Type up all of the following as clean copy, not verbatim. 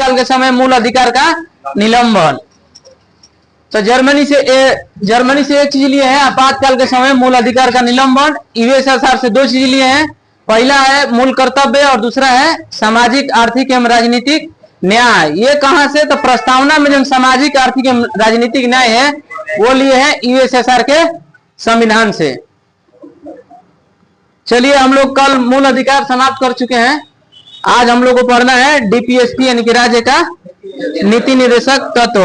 आपातकाल के समय मूल अधिकार का निलंबन। तो जर्मनी से एक चीज लिए है आपातकाल के समय मूल अधिकार का निलंबन। यूएसएसआर से दो चीज लिए हैं, पहला है मूल कर्तव्य और दूसरा है सामाजिक आर्थिक एवं राजनीतिक न्याय। ये कहां से? तो प्रस्तावना में जो सामाजिक आर्थिक एवं राजनीतिक न्याय है वो लिए है यूएसएसआर के संविधान से। चलिए हम लोग कल मूल अधिकार समाप्त कर चुके हैं। आज हम लोग को पढ़ना है डीपीएसपी यानी कि राज्य का नीति निर्देशक तत्व।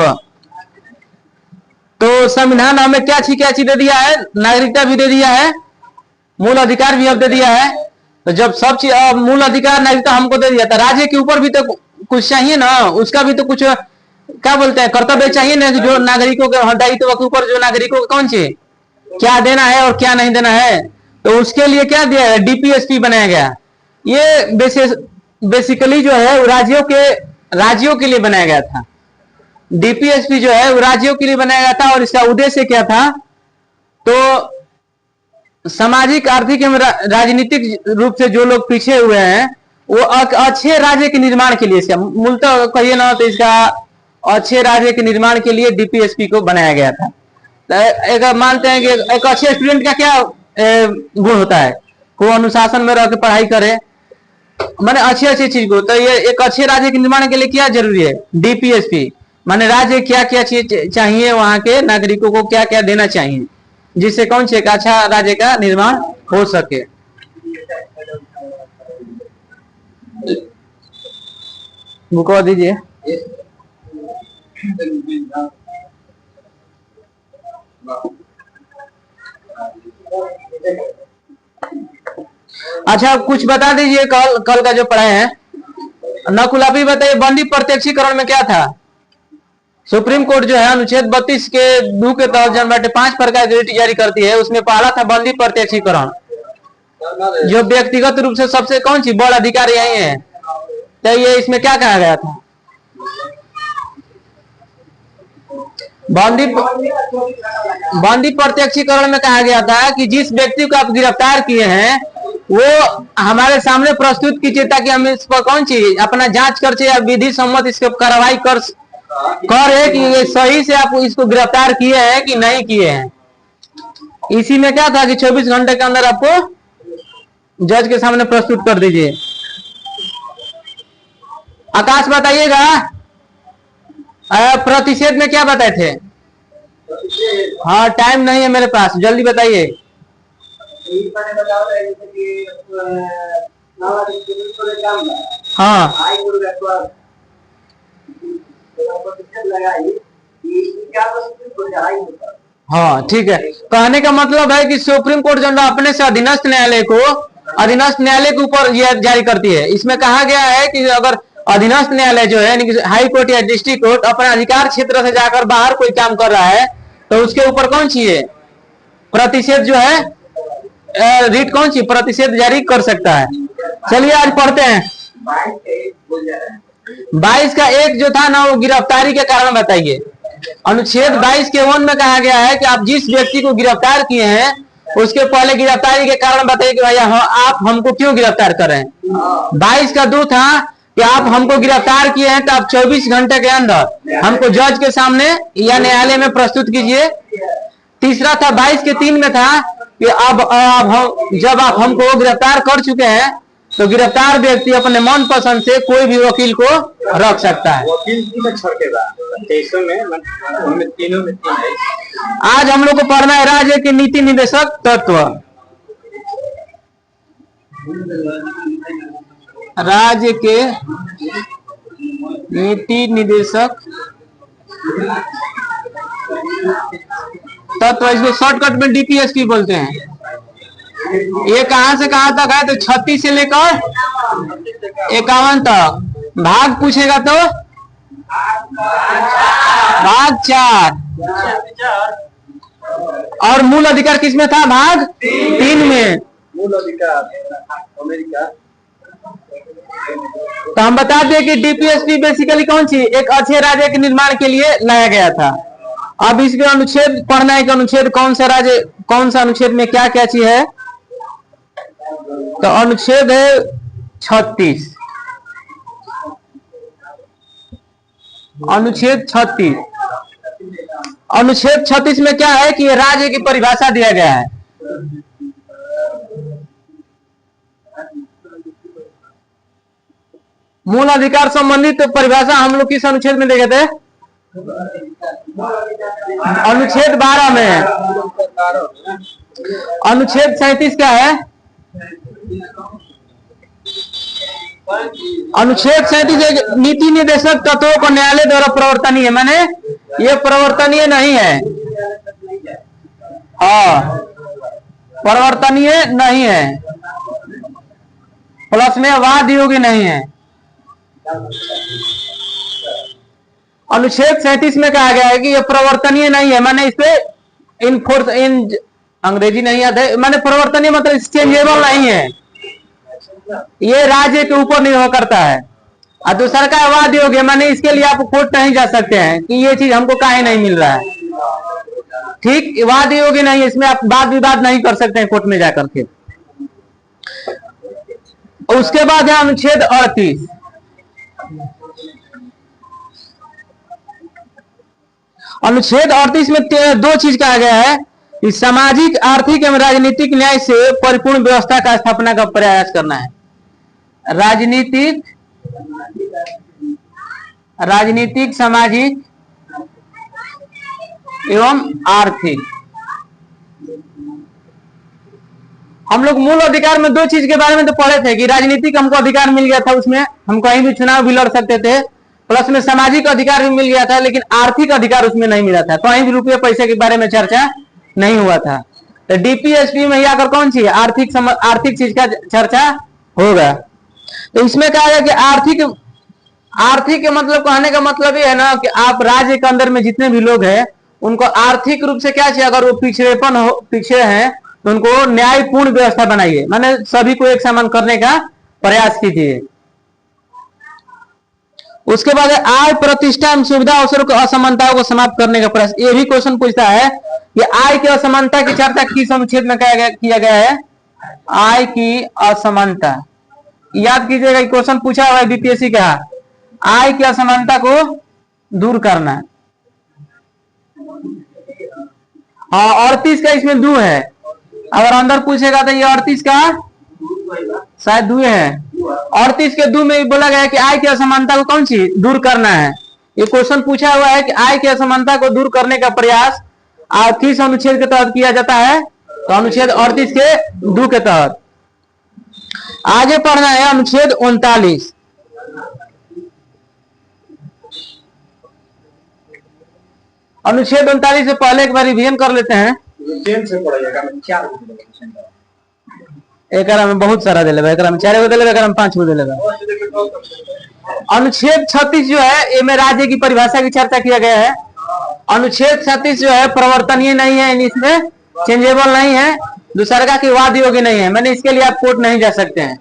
तो संविधान हमें क्या चीज दे दिया है? नागरिकता भी दे दिया है, मूल अधिकार भी अब दे दिया है। तो जब सब चीज मूल अधिकार नागरिकता हमको दे दिया था, राज्य के ऊपर भी तो कुछ चाहिए ना, उसका भी तो कुछ क्या बोलते हैं कर्तव्य चाहिए ना, जो नागरिकों के दायित्व के ऊपर जो नागरिकों को कौन चीज क्या देना है और क्या नहीं देना है। तो उसके लिए क्या दिया है? डीपीएसपी बनाया गया। ये बेसिकली जो है राज्यों के लिए बनाया गया था। डीपीएसपी जो है वो राज्यों के लिए बनाया गया था और इसका उद्देश्य क्या था? तो सामाजिक आर्थिक एवं राजनीतिक रूप से जो लोग पीछे हुए हैं वो अच्छे राज्य के निर्माण के लिए, मूलतः कहिए ना तो इसका अच्छे राज्य के निर्माण के लिए डीपीएसपी को बनाया गया था। एक मानते हैं कि एक अच्छे स्टूडेंट का क्या गुण होता है? वो अनुशासन में रह के पढ़ाई करे, माने अच्छी चीज को। तो ये एक अच्छे राज्य के निर्माण के लिए क्या जरूरी है? डीपीएसपी माने राज्य क्या क्या चीज चाहिए, वहां के नागरिकों को क्या क्या देना चाहिए, जिससे कौन से एक अच्छा राज्य का निर्माण हो सके। बुको दीजिए। अच्छा कुछ बता दीजिए कल का जो पढ़ाए हैं। नकुल आप ही बताइए, बंदी प्रत्यक्षीकरण में क्या था? सुप्रीम कोर्ट जो है अनुच्छेद 32 के 2 के तहत जन बाटे 5 प्रकार की रिट जारी करती है, उसमें पहला था बंदी प्रत्यक्षीकरण, जो व्यक्तिगत रूप से सबसे कौन सी बड़ अधिकार यही है। तो ये इसमें क्या कहा गया था? बंदी प्रत्यक्षीकरण में कहा गया था कि जिस व्यक्ति को आप गिरफ्तार किए हैं वो हमारे सामने प्रस्तुत कीजिए ताकि हम इस पर कौन चीज अपना जांच कर या विधि सम्मत इसके कार्रवाई कर कि ये सही से आप इसको गिरफ्तार किए हैं कि नहीं किए हैं। इसी में क्या था कि 24 घंटे के अंदर आपको जज के सामने प्रस्तुत कर दीजिए। आकाश बताइएगा, प्रतिषेध में क्या बताए थे? हाँ टाइम नहीं है मेरे पास, जल्दी बताइए। हाँ हाँ ठीक है। कहने का मतलब है कि सुप्रीम कोर्ट जो अपने से अधीनस्थ न्यायालय के ऊपर यह जारी करती है। इसमें कहा गया है कि अगर अधीनस्थ न्यायालय जो है हाई कोर्ट या डिस्ट्रिक्ट कोर्ट अपने अधिकार क्षेत्र से जाकर बाहर कोई काम कर रहा है तो उसके ऊपर कौन सी है प्रतिषेध जो है रिट कौन सी प्रतिषेध जारी कर सकता है। चलिए आज पढ़ते हैं। 22 का 1 जो था ना वो गिरफ्तारी के कारण बताइए। अनुच्छेद 22 के 1 में कहा गया है कि आप जिस व्यक्ति को गिरफ्तार किए हैं उसके पहले गिरफ्तारी के कारण बताइए कि भैया आप हमको क्यों गिरफ्तार कर रहे हैं। 22 का 2 था कि आप हमको गिरफ्तार किए हैं तो आप 24 घंटे के अंदर हमको जज के सामने या न्यायालय में प्रस्तुत कीजिए। तीसरा था 22 के 3 में था कि अब जब आप हमको गिरफ्तार कर चुके हैं तो गिरफ्तार व्यक्ति अपने मन पसंद से कोई भी वकील को रख सकता है। आज हम लोग को पढ़ना है राज्य के नीति निर्देशक तत्व। राज्य के नीति निर्देशक तत्व, इसको शॉर्टकट में डीपीएसपी बोलते हैं। ये कहां से कहां तक है? तो 36 से लेकर 51 तक। भाग पूछेगा तो भाग 4 और मूल अधिकार किस में था? भाग 3 में। मूल अधिकार अमेरिका। तो हम बताते हैं कि डीपीएसपी बेसिकली कौन सी एक अच्छे राज्य के निर्माण के लिए लाया गया था। अब इसके अनुच्छेद पढ़ना है कि अनुच्छेद कौन सा राज्य कौन सा अनुच्छेद में क्या क्या चीज है। तो अनुच्छेद है 36। अनुच्छेद 36। अनुच्छेद 36 में क्या है कि राज्य की परिभाषा दिया गया है। मूल अधिकार संबंधित परिभाषा हम लोग किस अनुच्छेद में देखे थे? अनुच्छेद 12 में। अनुच्छेद 37 क्या है? अनुच्छेद 37 एक नीति निर्देशक तत्वों को न्यायालय द्वारा प्रवर्तनीय, माने ये प्रवर्तनीय नहीं है। हाँ, प्रवर्तनीय नहीं है, प्लस में वाद योग्य नहीं है। अनुच्छेद 37 में कहा गया है कि यह प्रवर्तनीय नहीं है, माने इस पे इनफोर्स इन अंग्रेजी नहीं आता है, माने प्रवर्तनीय मतलब चेंजेबल नहीं है, ये राज्य के ऊपर निर्भर करता है। और दूसरा का वाद योग्य, माने इसके लिए आप कोर्ट नहीं जा सकते हैं कि ये चीज हमको काहे नहीं मिल रहा है। ठीक, वाद योग्य नहीं है, इसमें आप वाद विवाद नहीं कर सकते हैं कोर्ट में जाकर के। उसके बाद है अनुच्छेद 38। अनुच्छेद 38 में दो चीज कहा गया है कि सामाजिक, आर्थिक एवं राजनीतिक न्याय से परिपूर्ण व्यवस्था का स्थापना का प्रयास करना है। राजनीतिक, सामाजिक एवं आर्थिक। हम लोग मूल अधिकार में दो चीज के बारे में तो पढ़े थे कि राजनीतिक हमको अधिकार मिल गया था, उसमें हम कहीं भी चुनाव भी लड़ सकते थे, प्लस में सामाजिक अधिकार भी मिल गया था, लेकिन आर्थिक अधिकार उसमें नहीं मिला था, कहीं भी रुपये पैसे के बारे में चर्चा नहीं हुआ था। तो डीपीएसपी में आकर कौन सी आर्थिक चीज का चर्चा होगा। तो इसमें कहा गया कि आर्थिक के मतलब कहने का मतलब ये है ना कि आप राज्य के अंदर में जितने भी लोग हैं उनको आर्थिक रूप से क्या चाहिए, अगर वो पीछे हैं तो उनको न्यायपूर्ण व्यवस्था बनाइए, माने सभी को एक समान करने का प्रयास कीजिए। उसके बाद आय, प्रतिष्ठा एवं सुविधा अवसरों की असमानताओं को समाप्त करने का प्रयास। ये भी क्वेश्चन पूछता है कि आय की असमानता की चर्चा किस अनुच्छेद में किया गया है? आय की असमानता, याद कीजिएगा, क्वेश्चन पूछा हुआ है बीपीएससी का, आय की असमानता को दूर करना। हाँ, 38 का इसमें दू है, अगर अंदर पूछेगा तो ये 38 का शायद दू है। 38 के दू में बोला गया है कि आय की असमानता को कौन सी दूर करना है। ये क्वेश्चन पूछा हुआ है कि आय की असमानता को दूर करने का प्रयास किस अनुच्छेद के तहत किया जाता है? तो अनुच्छेद 38 के दू के तहत। आगे पढ़ना है अनुच्छेद 39। अनुच्छेद 39 से पहले एक बार रिवीजन कर लेते हैं। एक में बहुत सारा दे लेगा, एक में 4 गो दे लेगा, एक में 5 गो दे लेगा। अनुच्छेद 36 जो है ये में राज्य की परिभाषा की चर्चा किया गया है। अनुच्छेद 36 जो है प्रवर्तनीय नहीं है, इसमें चेंजेबल नहीं है, दूसरा की वाद योग्य नहीं है, मैंने इसके लिए आप कोर्ट नहीं जा सकते हैं।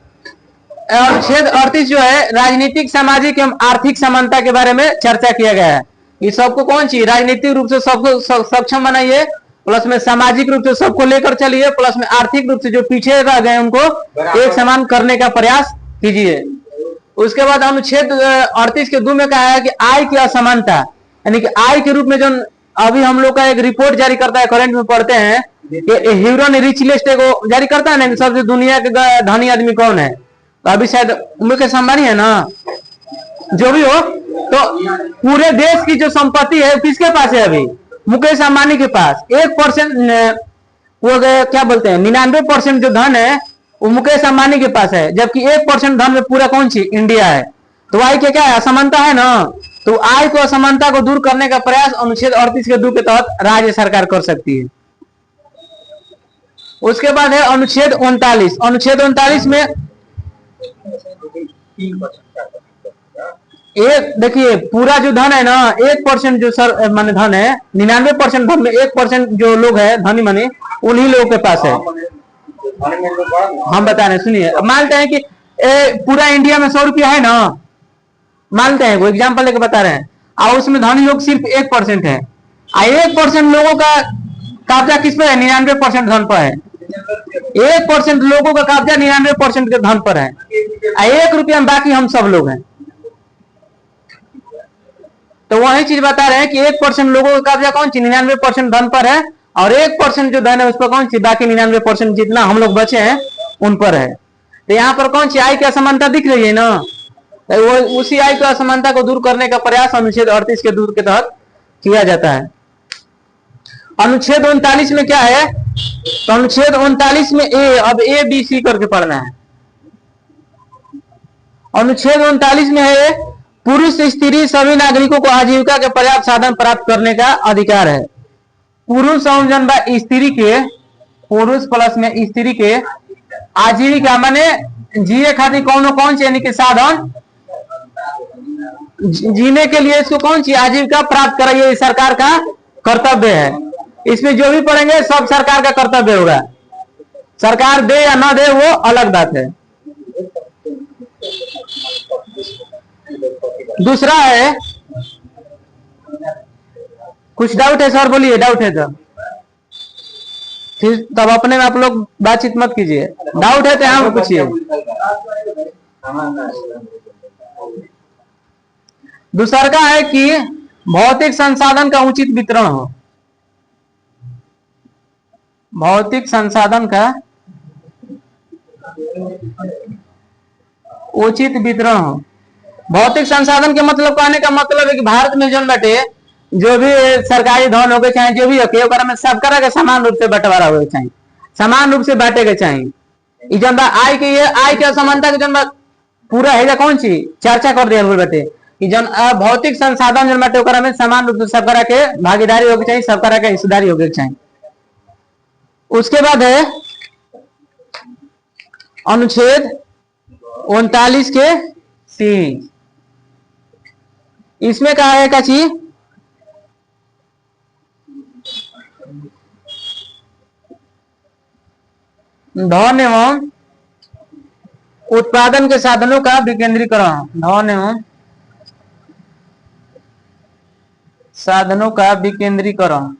अनुच्छेद 38 जो है राजनीतिक, सामाजिक एवं आर्थिक समानता के बारे में चर्चा किया गया है। ये सबको कौन सी राजनीतिक रूप से सबको सक्षम बनाइए, प्लस में सामाजिक रूप से सबको लेकर चलिए, प्लस में आर्थिक रूप से जो पीछे रह गए उनको एक समान करने का प्रयास कीजिए। उसके बाद अनुच्छेद 38 के 2 में कहा है कि आय की असमानता, यानी कि आय के रूप में जो अभी हम लोग का एक रिपोर्ट जारी करता है, करंट में पढ़ते हैं, ह्यूरन रिच लिस्ट को जारी करता है ना, सबसे दुनिया के धनी आदमी कौन है, तो अभी शायद मुकेश अंबानी है ना, जो भी हो, तो पूरे देश की जो संपत्ति है किसके पास है? अभी मुकेश अंबानी के पास। 1% वो क्या बोलते हैं 99% जो धन है वो मुकेश अंबानी के पास है, जबकि 1% धन में पूरा कौन सी इंडिया है। तो आय के क्या है? असमानता है ना। तो आय को, असमानता को दूर करने का प्रयास अनुच्छेद 38 के 2 के तहत राज्य सरकार कर सकती है। उसके बाद है अनुच्छेद 39। अनुच्छेद 39 में एक देखिए, पूरा जो धन है ना, 1% जो सर माने धन है, 99% धन में 1% जो लोग है धनी माने, उन्हीं लोगों के पास है। हम बता रहे, सुनिए, मानते हैं कि पूरा इंडिया में 100 रुपया है ना, मानते हैं, वो एग्जाम्पल लेके बता रहे हैं, और उसमें धनी लोग सिर्फ 1% है, 1% लोगों का कब्जा किस पे है? 99% धन पर है। 1% लोगों का कब्जा 99% के धन पर है, 1 रुपया में बाकी हम सब लोग हैं। तो वही चीज बता रहे हैं कि 1% लोगों का कब्जा कौन सी 99% धन पर है, और 1% जो धन है उस पर कौन सी बाकी 99% जितना हम लोग बचे हैं उन पर है। तो यहाँ पर कौन सी आय की असमानता दिख रही है ना, तो वो उसी आय की असमानता को दूर करने का प्रयास अनुच्छेद 38 के दूर के तहत किया जाता है। अनुच्छेद 39 में क्या है, तो अनुच्छेद 39 में अब ए बी सी करके पढ़ना है। अनुच्छेद 39 में है पुरुष स्त्री सभी नागरिकों को आजीविका के पर्याप्त साधन प्राप्त करने का अधिकार है। पुरुष और जन स्त्री के, पुरुष प्लस में स्त्री के आजीविका माने जिए खातिर कौन से यानी कि साधन, जीने के लिए इसको कौन सी आजीविका प्राप्त कराइए, सरकार का कर्तव्य है। इसमें जो भी पढ़ेंगे सब सरकार का कर्तव्य होगा, सरकार दे या ना दे वो अलग बात है। दूसरा है, कुछ डाउट है सर बोलिए, डाउट है तो फिर तब अपने में आप लोग बातचीत मत कीजिए, डाउट है तो यहाँ पूछिए। दूसरा का है कि भौतिक संसाधन का उचित वितरण हो, भौतिक संसाधन का उचित वितरण हो। भौतिक संसाधन के मतलब कहने का मतलब है कि भारत में जो बैठे जो भी सरकारी धन हो गए चाहे जो भी हो में सब करा के समान रूप से बंटवारा हो चाहिए, समान रूप से बांटे के चाहिए। जन आय के ये आय के असमानता के जन पूरा है कौन सी चर्चा कर दिया बेटे कि जन भौतिक संसाधन जन बाटे में समान रूप से सब करा के भागीदारी होगी चाहिए, सब करा के हिस्सेदारी होगी चाहिए। उसके बाद है अनुच्छेद 39 के सी, इसमें कहा है का चीज धन एवं उत्पादन के साधनों का विकेंद्रीकरण, धन एवं साधनों का विकेंद्रीकरण,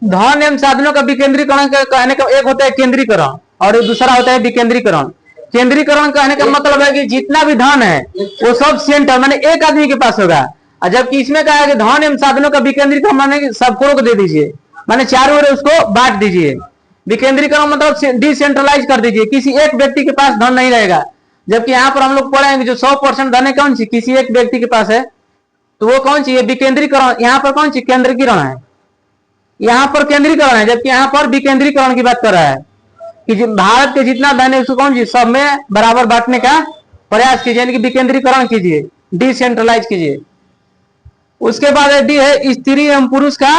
धन एवं साधनों का विकेंद्रीकरण कहने का एक होता है केंद्रीकरण और दूसरा होता है विकेंद्रीकरण। केंद्रीकरण कहने का मतलब है कि जितना भी धन है वो सब सेंटर माने एक आदमी के पास होगा, और जबकि इसमें कहा है कि धन एवं साधनों का विकेंद्रीकरण माने सबको को दे दीजिए, माने चारों ओर उसको बांट दीजिए। विकेंद्रीकरण मतलब डिसेंट्रलाइज कर दीजिए, किसी एक व्यक्ति के पास धन नहीं रहेगा। जबकि यहाँ पर हम लोग पढ़ेंगे जो 100% धन है कौन सी किसी एक व्यक्ति के पास है, तो वो कौन सी है विकेंद्रीकरण। यहाँ पर कौन सी केंद्रीकरण है, यहाँ पर केंद्रीकरण है, जबकि यहाँ पर विकेंद्रीकरण की बात कर रहा है कि भारत के जितना धन है उसको कौन सी सब में बराबर बांटने का प्रयास कीजिए, यानी कि विकेंद्रीकरण कीजिए, डिसेंट्रलाइज कीजिए। उसके बाद डी है स्त्री एवं पुरुष का,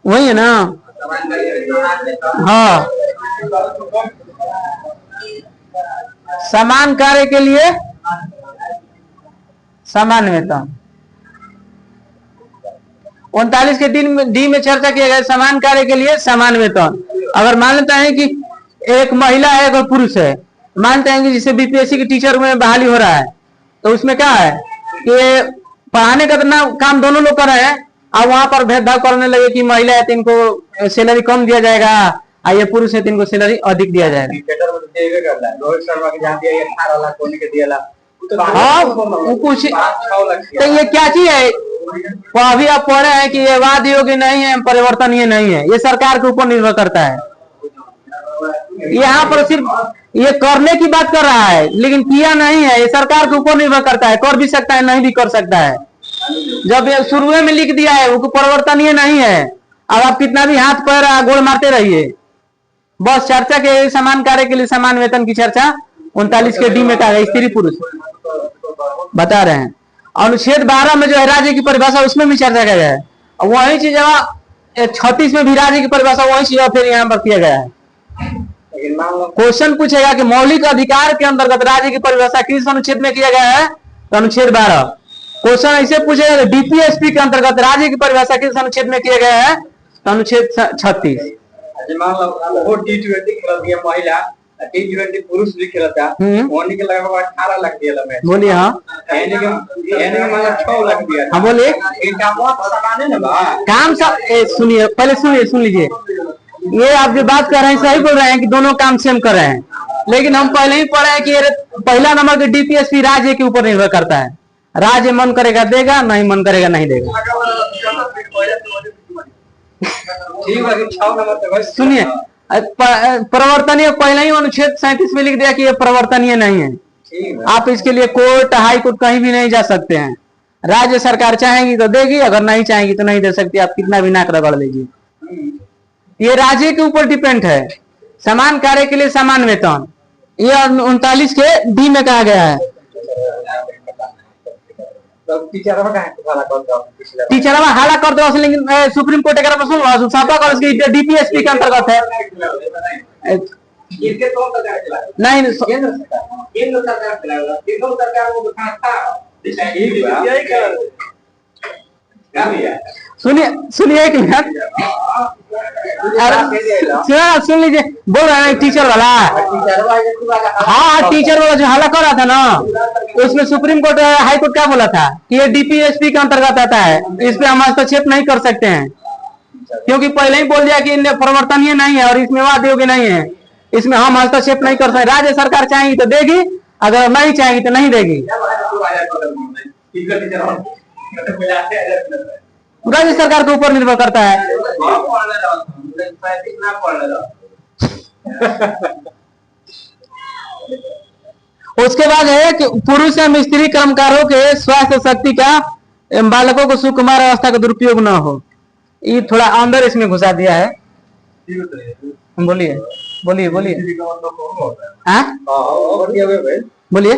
वही है ना, हाँ, समान कार्य के लिए समान वेतन। 39 के डी में चर्चा किया गया समान कार्य के लिए समान वेतन। अगर मान लेते हैं कि एक महिला है एक पुरुष है, मानते हैं कि जैसे बीपीएससी के टीचर में बहाली हो रहा है, तो उसमें क्या है कि पढ़ाने का तो काम दोनों लोग कर रहे हैं, अब वहां पर भेदभाव करने लगे कि महिला है तो इनको सैलरी कम दिया जाएगा और ये पुरुष है तो इनको सैलरी अधिक दिया जाएगा। हाँ वो कुछ तो ये क्या चीज है, अभी आप पढ़ रहे हैं कि ये वाद योग्य नहीं है, परिवर्तन ये नहीं है, ये सरकार के ऊपर निर्भर करता है। यहाँ पर सिर्फ ये करने की बात कर रहा है लेकिन किया नहीं है, ये सरकार के ऊपर निर्भर करता है, कर भी सकता है नहीं भी कर सकता है। जब ये शुरू में लिख दिया है वो परिवर्तन ये नहीं है, अब आप कितना भी हाथ पैर गोल मारते रहिए। बस चर्चा के समान कार्य के लिए समान वेतन की चर्चा 39 के डी में कहा स्त्री पुरुष बता रहे हैं। अनुच्छेद 12 में जो है राज्य की परिभाषा उसमें भी चर्चा किया गया है, वही चीज 36 में भी राज्य की परिभाषा वही चीज फिर यहाँ पर किया गया है। क्वेश्चन पूछेगा कि मौलिक अधिकार के अंतर्गत राज्य की परिभाषा किस अनुच्छेद में किया गया है, तो अनुच्छेद 12। क्वेश्चन ऐसे पूछेगा डीपीएसपी के अंतर्गत राज्य की परिभाषा किस अनुच्छेद में किया गया है, तो अनुच्छेद 36। T20 पुरुष भी खेलता होने के लगभग 18 लाख दिया मैं बोलिए। हाँ मतलब 6 लाख दिया। हाँ बोलिए काम सब सुनिए पहले सुन लीजिए, ये आप जो बात कर रहे हैं सही बोल रहे हैं कि दोनों काम सेम कर रहे हैं, लेकिन हम पहले ही पढ़े हैं कि पहला नंबर के डीपीएसपी राज्य के ऊपर निर्भर करता है। राज्य मन करेगा देगा, नहीं मन करेगा नहीं देगा। सुनिए, परिवर्तनीय पहले ही अनुच्छेद 37 में लिख दिया कि ये परिवर्तनीय नहीं है। आप इसके लिए कोर्ट, हाई कोर्ट कहीं भी नहीं जा सकते हैं। राज्य सरकार चाहेगी तो देगी, अगर नहीं चाहेगी तो नहीं दे सकती। आप कितना भी नाक रगड़ लीजिए, ये राज्य के ऊपर डिपेंड है। समान कार्य के लिए समान वेतन, ये 39 के डी में कहा गया है। टीचर हाला कर दो, लेकिन सुप्रीम कोर्ट एक डीपीएसपी के अंतर्गत है। नहीं सुनिए एक मिनट, सुन लीजिए, बोल रहे हैं टीचर वाला। हाँ, टीचर वाला जो हल्ला कर रहा था ना, उसमें सुप्रीम कोर्ट, हाई कोर्ट क्या बोला था कि ये डीपीएसपी के अंतर्गत आता है, इस पे हम हस्तक्षेप नहीं कर सकते हैं, क्योंकि पहले ही बोल दिया कि परिवर्तनीय नहीं है और इसमें वाद योग्य नहीं है, इसमें हम हस्तक्षेप नहीं कर सकते। राज्य सरकार चाहेगी तो देगी, अगर नहीं चाहेगी तो नहीं देगी। राज्य सरकार के ऊपर निर्भर करता है। उसके बाद है कि पुरुष एवं स्त्री कर्मकारों के स्वास्थ्य शक्ति का एवं बालकों को सुकुमार अवस्था का दुरुपयोग न हो। ये थोड़ा अंदर इसमें घुसा दिया है। बोलिए बोलिए बोलिए, बोलिए।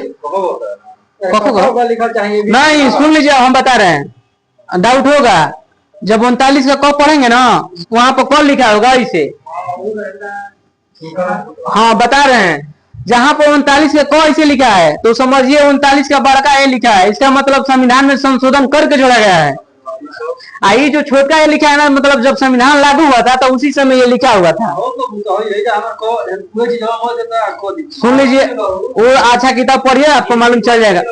नहीं, सुन लीजिए, हम बता रहे हैं, डाउट होगा जब 39 का क पढ़ेंगे ना, वहां पर कौन लिखा होगा इसे। हाँ, बता रहे हैं, जहां पर 39 का क इसे लिखा है तो समझिए 39 का बड़का ए लिखा है, इसका मतलब संविधान में संशोधन करके जोड़ा गया है। आई जो छोटा ये लिखा है ना, मतलब जब संविधान लागू हुआ था तो उसी समय ये लिखा हुआ था। सुन लीजिए, वो अच्छा किताब पढ़िए, आपको मालूम चल जाएगा।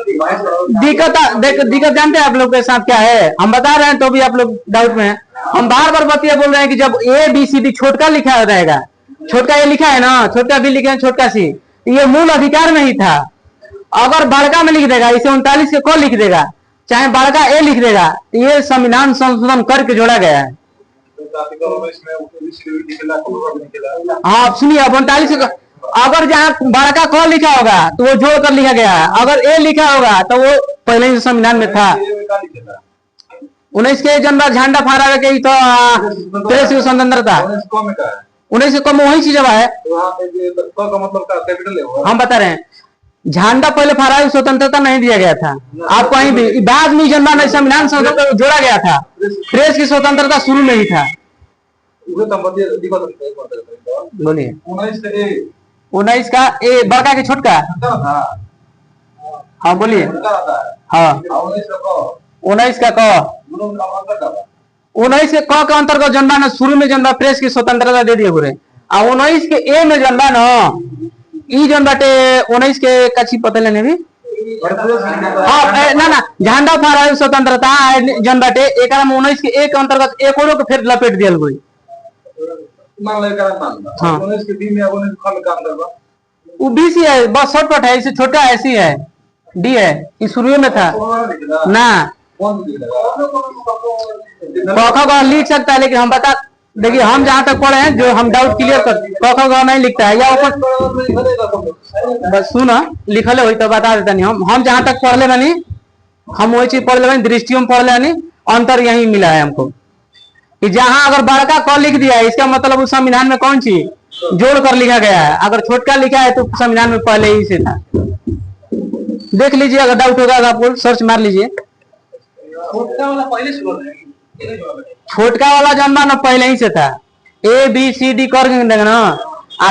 दिक्कत जानते हैं आप लोग के साथ क्या है, हम बता रहे हैं तो भी आप लोग डाउट में हैं। हम बार बार बतिया बोल रहे हैं कि जब ABCD छोटका लिखा रहेगा, छोटका ये लिखा है ना, छोटका बी लिखा है, छोटका सी, ये मूल अधिकार नहीं था। अगर बड़का में लिख देगा, इसे 39 के क लिख देगा, चाहे बड़का ए लिख देगा, ये संविधान संशोधन करके जोड़ा गया है। हाँ सुनिए, अब 39 अगर जहाँ बड़का क लिखा होगा तो वो जोड़ कर लिखा गया है, अगर ए लिखा होगा तो वो पहले ही संविधान में था। 19 के जनवरी झंडा फहरावे के ही तो प्रेस की स्वतंत्रता, 19 के कम वही चीज है। हम बता रहे हैं, झंडा पहले फहरावे स्वतंत्रता नहीं दिया गया था। आप कहीं भी बाद में जनता में संविधान संशोधन जोड़ा गया था, प्रेस की स्वतंत्रता शुरू में ही था। बोलिए, 19 का ए बड़का के छोटका। हाँ बोलिए। हाँ 19 का क, 19 के क के अंतर्गत जनता ने शुरू में जनता प्रेस की स्वतंत्रता दे दिए पूरे। 19 के ए में जनता न ई जन बाटे 19 के कच्ची पता लेने भी। हाँ ना झंडा फहरावे स्वतंत्रता जन बाटे, एक 19 के एक अंतर्गत एक और फिर लपेट दिया कोई। हाँ वो BC है, बस शॉर्टकट है, इसे छोटा ऐसी है, डी है, इस शुरू में था ना। क लिख सकता है, लेकिन हम बता देखिए, हम जहां तक पढ़े हैं, जो हम डाउट क्लियर कर, क नहीं लिखता है, या ऊपर बस सुना लिखले हुई तो बता देता नहीं। हम जहां तक पढ़ ले बनी, हम वही चीज पढ़ ले बनी, दृष्टियों में पढ़ ले बनी, अंतर यही मिला है हमको कि जहां अगर बड़का क लिख दिया है, इसका मतलब उस संविधान में कौन सी जोड़ कर लिखा गया है। अगर छोटका लिखा है तो संविधान में पहले ही से था। देख लीजिए, अगर डाउट होगा आपको सर्च मार लीजिए। छोटका वाला जनता ना पहले ही से था, ABCD कर ना,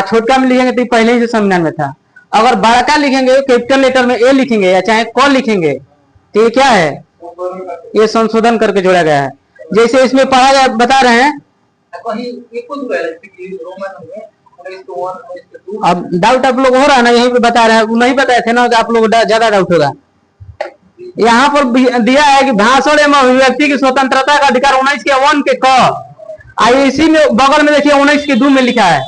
छोटका में लिखेंगे तो पहले ही से संविधान में था। अगर बड़का लिखेंगे कैपिटल लेटर में ए लिखेंगे या चाहे क लिखेंगे तो ये क्या है, ये संशोधन करके जोड़ा गया है। जैसे इसमें पढ़ा गया, बता रहे हैं, अब डाउट आप लोग हो रहा है ना, यहीं पे बता रहे हैं, नहीं बताए थे ना कि आप लोग ज्यादा डाउट होगा। यहाँ पर दिया है कि भाषण एवं अभिव्यक्ति की स्वतंत्रता का अधिकार 19 के 1 के क, इसी में बगल में देखिए 19 के 2 में लिखा है।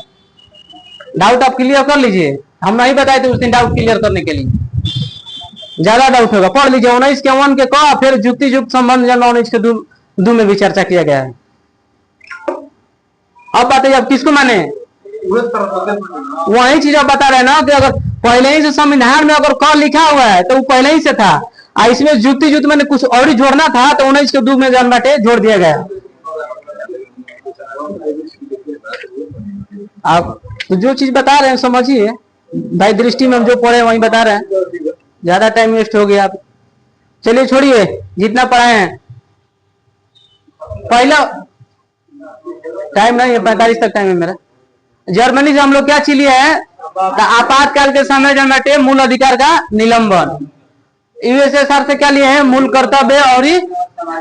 डाउट आप क्लियर कर लीजिए। हम नहीं बताए थे उस दिन डाउट क्लियर करने के लिए, ज्यादा डाउट होगा। पढ़ लीजिए 19 के 1 के क, फिर युक्ति युक्त संबंध जन्म 19 के 2 में भी चर्चा किया गया है। अब बताइए अब किसको माने, वही चीज आप बता रहे हैं ना कि अगर पहले ही से संविधान में अगर क लिखा हुआ है तो वो पहले ही से था, इसमें युक्ति युक्त मैंने कुछ और ही जोड़ना था तो 19 के 2 में जन्म बाटे जोड़ दिया गया। आप तो जो चीज बता रहे हैं समझिए भाई, दृष्टि में हम जो पढ़े वही बता रहे हैं, ज्यादा टाइम वेस्ट हो गया। आप चलिए छोड़िए जितना पढ़ाए हैं। पहला टाइम नहीं है, 45 तक टाइम है मेरा। जर्मनी से हम लोग क्या चीज लिए हैं, आपातकाल के समय जब बैठे मूल अधिकार का निलंबन। यूएसएसआर से क्या लिए हैं, मूल कर्तव्य और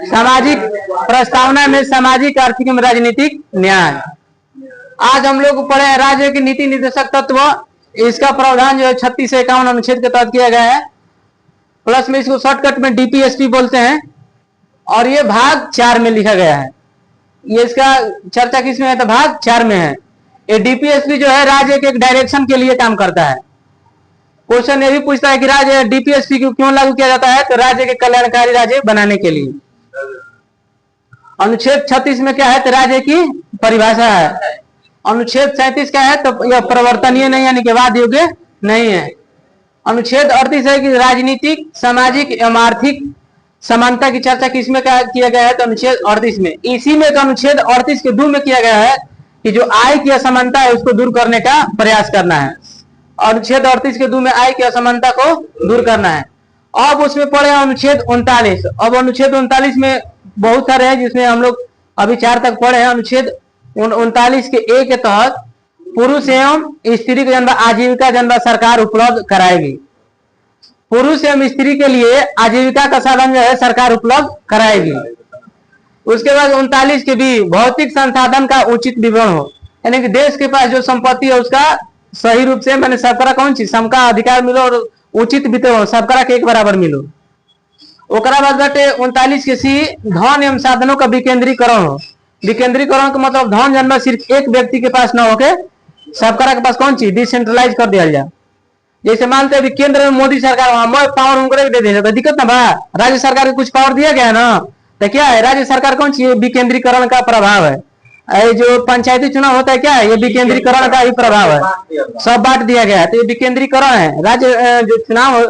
सामाजिक प्रस्तावना में सामाजिक आर्थिक एवं राजनीतिक न्याय। आज हम लोग पढ़े हैं राज्य की नीति निर्देशक तत्व, इसका प्रावधान जो है 36 से 51 अनुच्छेद के तहत किया गया है, प्लस में इसको शॉर्टकट में डीपीएसपी बोलते हैं, और ये भाग 4 में लिखा गया है। ये इसका चर्चा किस में है, तो भाग 4 में है। ये डीपीएसपी जो है राज्य के एक डायरेक्शन के लिए काम करता है। क्वेश्चन ये भी पूछता है कि राज्य डीपीएसपी को क्यों लागू किया जाता है, तो राज्य के कल्याणकारी राज्य बनाने के लिए। अनुच्छेद 36 में क्या है, तो राज्य की परिभाषा है। अनुच्छेद 37 क्या है, तो यह प्रवर्तनीय नहीं यानी कि वाद योग्य नहीं है। अनुच्छेद 38 है कि राजनीतिक सामाजिक एवं आर्थिक समानता की चर्चा किसमें किया गया है, तो अनुच्छेद 38 में। इसी में तो अनुच्छेद 38 के 2 में किया गया है कि जो आय की असमानता है उसको दूर करने का प्रयास करना है। अनुच्छेद 38 के 2 में आय की असमानता को दूर करना है। अब उसमें पड़े अनुच्छेद 39। अब अनुच्छेद 39 में बहुत सारे हैं जिसमें हम लोग अभी 4 तक पढ़े हैं। अनुच्छेद 39 के ए के तहत पुरुष एवं स्त्री को जन्म आजीविका जन्म सरकार उपलब्ध कराएगी। पुरुष एवं स्त्री के लिए आजीविका का साधन जो है सरकार उपलब्ध कराएगी। उसके बाद 39 के भी भौतिक संसाधन का उचित विवरण हो, यानी कि देश के पास जो संपत्ति है उसका सही रूप से मैंने सबका कौन चीज सबका अधिकार मिलो और उचित वितरण हो, सबका के एक बराबर मिलो। ओकरा बाद बाटे 39 के सी धन एवं साधनों का विकेंद्रीकरण हो। विकेंद्रीकरण का मतलब धन जन्म सिर्फ एक व्यक्ति के पास न होके सबका के पास कौन चीज डिसेंट्रलाइज कर दिया जाए। जैसे मानते हैं केंद्र में मोदी सरकार पावर उनको दे देना तो दिक्कत ना बा, राज्य सरकार को कुछ पावर दिया गया ना, तो क्या है राज्य सरकार कौन सी विकेंद्रीकरण का प्रभाव है। ये जो पंचायती चुनाव होता है क्या है, ये विकेंद्रीकरण का ही प्रभाव है, सब बांट दिया गया है तो ये विकेंद्रीकरण है। राज्य जो चुनाव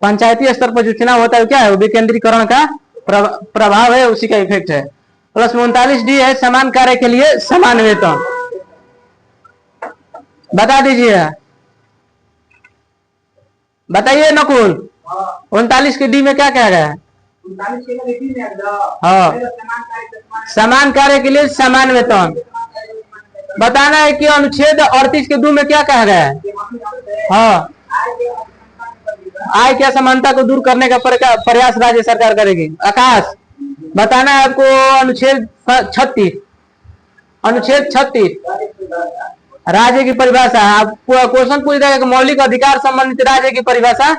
पंचायती स्तर पर जो चुनाव होता है क्या है, वो विकेंद्रीकरण का प्रभाव है, उसी का इफेक्ट है। प्लस 39 डी है समान कार्य के लिए समान वेतन। बता दीजिए, बताइए नकुल 39 के डी में क्या कहा गया है। हाँ, समान कार्य के लिए समान वेतन। बताना है कि अनुच्छेद 38 के 2 में क्या कहा गया है। हाँ, आय की असमानता को दूर करने का प्रयास राज्य सरकार करेगी। आकाश बताना है आपको अनुच्छेद 36। अनुच्छेद 36 राज्य की परिभाषा। आप क्वेश्चन पूछ देगा कि मौलिक अधिकार संबंधित राज्य की परिभाषा।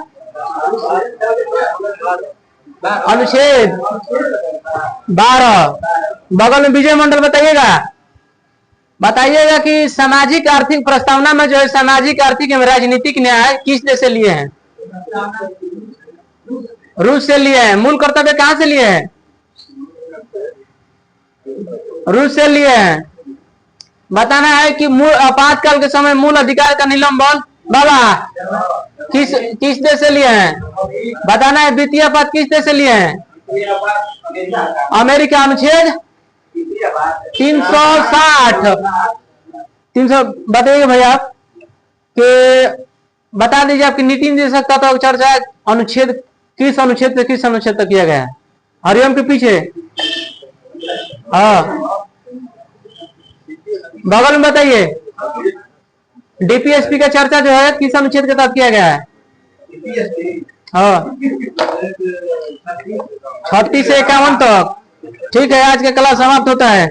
अनुच्छेद 12 बगल में विजय मंडल बताइएगा कि सामाजिक आर्थिक प्रस्तावना में जो है सामाजिक आर्थिक एवं राजनीतिक न्याय किस देश से लिए हैं। रूस से लिए हैं। मूल कर्तव्य कहां से लिए हैं, रूस से लिए हैं। बताना है कि मूल आपातकाल के समय मूल अधिकार का निलंबन बाबा किस देश से लिए हैं। बताना है द्वितीय आपात किस देश से लिए हैं, अमेरिका। अनुच्छेद 360 300 बताइए भैया आप कि बता दीजिए आपकी नीति निर्देशक तत्व चर्चा अनुच्छेद किस अनुच्छेद से किस अनुच्छेद तक किया गया है। हरिओम के पीछे हाँ बगल में बताइए डीपीएसपी का चर्चा जो है किस अनुच्छेद के तहत किया गया है। हाँ 36 से 51 तक। ठीक है, आज का क्लास समाप्त होता है।